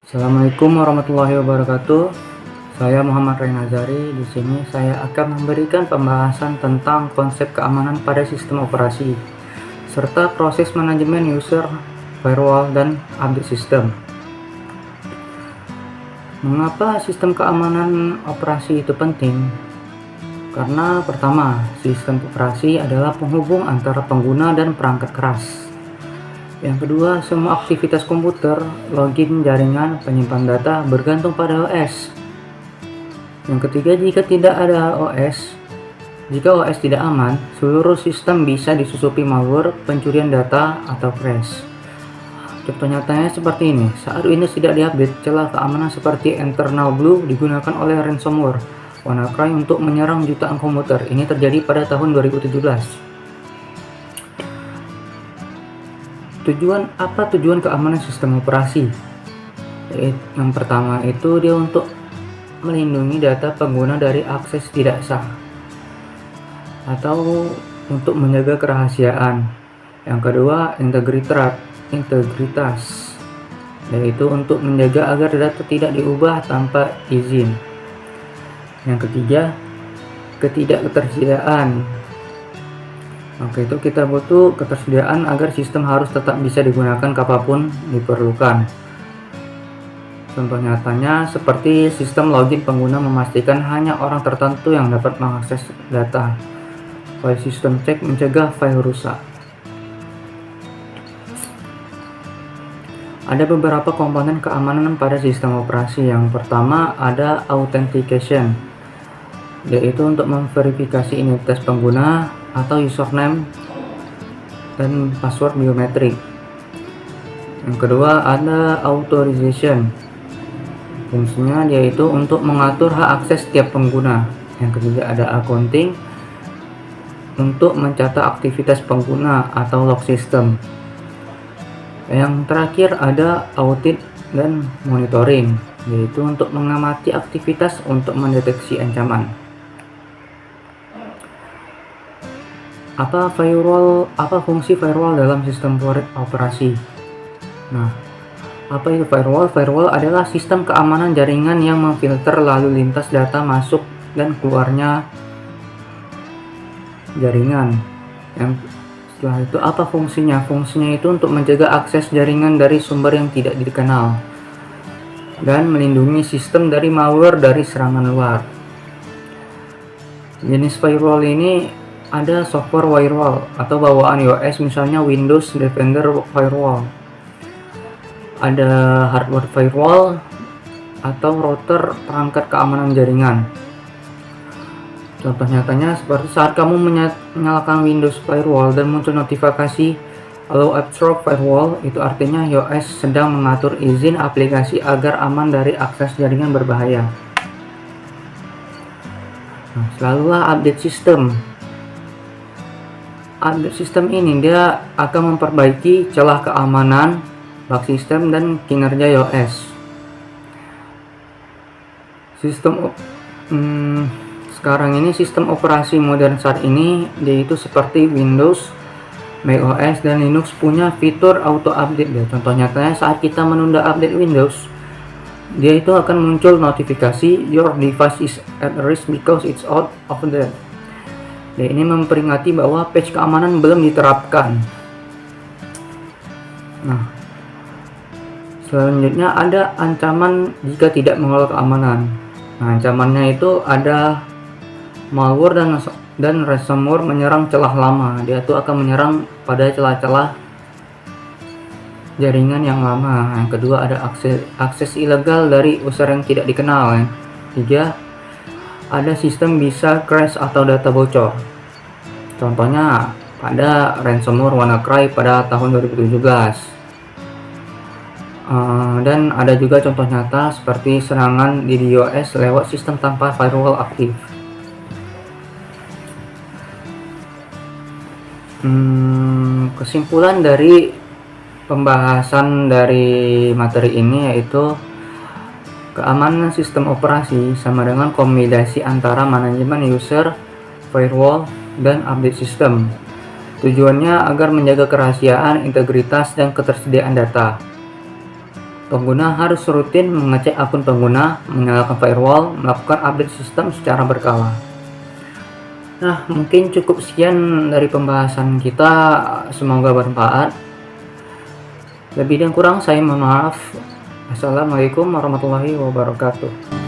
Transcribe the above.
Assalamualaikum warahmatullahi wabarakatuh. Saya Muhammad Renazari. Di sini saya akan memberikan pembahasan tentang konsep keamanan pada sistem operasi serta proses manajemen user, firewall, dan update sistem. Mengapa sistem keamanan operasi itu penting? Karena pertama, sistem operasi adalah penghubung antara pengguna dan perangkat keras. Yang kedua, semua aktivitas komputer, login, jaringan, penyimpan data bergantung pada OS. Yang ketiga, jika OS tidak aman, seluruh sistem bisa disusupi malware, pencurian data, atau crash. Contoh nyatanya seperti ini, saat Windows tidak diupdate, celah keamanan seperti Eternal Blue digunakan oleh ransomware WannaCry untuk menyerang jutaan komputer. Ini terjadi pada tahun 2017. Tujuan keamanan sistem operasi? Yang pertama itu dia untuk melindungi data pengguna dari akses tidak sah atau untuk menjaga kerahasiaan. Yang kedua, integritas, yaitu untuk menjaga agar data tidak diubah tanpa izin. Yang ketiga, ketidaktersediaan. Oke, itu kita butuh ketersediaan agar sistem harus tetap bisa digunakan kapanpun diperlukan. Contoh nyatanya seperti sistem login pengguna memastikan hanya orang tertentu yang dapat mengakses data. File system check mencegah file rusak. Ada beberapa komponen keamanan pada sistem operasi. Yang pertama ada authentication, yaitu untuk memverifikasi identitas pengguna atau username dan password biometrik. Yang kedua ada authorization, fungsinya yaitu untuk mengatur hak akses setiap pengguna. Yang ketiga ada accounting, untuk mencatat aktivitas pengguna atau log system. Yang terakhir ada audit dan monitoring, yaitu untuk mengamati aktivitas untuk mendeteksi ancaman. Apa fungsi firewall dalam sistem operasi? Nah, apa itu firewall? Firewall adalah sistem keamanan jaringan yang memfilter lalu lintas data masuk dan keluarnya jaringan. Setelah itu apa fungsinya? Fungsinya itu untuk menjaga akses jaringan dari sumber yang tidak dikenal dan melindungi sistem dari malware dari serangan luar. Jenis firewall ini ada software firewall atau bawaan iOS, misalnya Windows Defender Firewall. Ada hardware firewall atau router perangkat keamanan jaringan. Contoh nyatanya seperti saat kamu menyalakan Windows Firewall dan muncul notifikasi Allow Upstream Firewall, itu artinya iOS sedang mengatur izin aplikasi agar aman dari akses jaringan berbahaya. Nah, selalulah update sistem. Update sistem ini dia akan memperbaiki celah keamanan, bug sistem, dan kinerja iOS. Sekarang ini sistem operasi modern saat ini yaitu seperti Windows, macOS, dan Linux punya fitur auto update. Contoh nyatanya saat kita menunda update Windows, dia itu akan muncul notifikasi your device is at risk because it's out of date. Ini memperingati bahwa patch keamanan belum diterapkan. Nah, selanjutnya ada ancaman jika tidak mengelola keamanan. Nah, ancamannya itu ada malware dan ransomware menyerang celah lama. Dia itu akan menyerang pada celah-celah jaringan yang lama. Yang kedua ada akses ilegal dari user yang tidak dikenal. Yang ketiga ada sistem bisa crash atau data bocor. Contohnya ada ransomware WannaCry pada tahun 2017. Dan ada juga contoh nyata seperti serangan di iOS lewat sistem tanpa firewall aktif. Kesimpulan dari pembahasan dari materi ini yaitu keamanan sistem operasi sama dengan kombinasi antara manajemen user, firewall, dan update sistem. Tujuannya agar menjaga kerahasiaan, integritas, dan ketersediaan data. Pengguna harus rutin mengecek akun pengguna, menyalakan firewall, melakukan update sistem secara berkala. Nah, mungkin cukup sekian dari pembahasan kita, semoga bermanfaat. Lebih dan kurang saya mohon maaf. Assalamualaikum warahmatullahi wabarakatuh.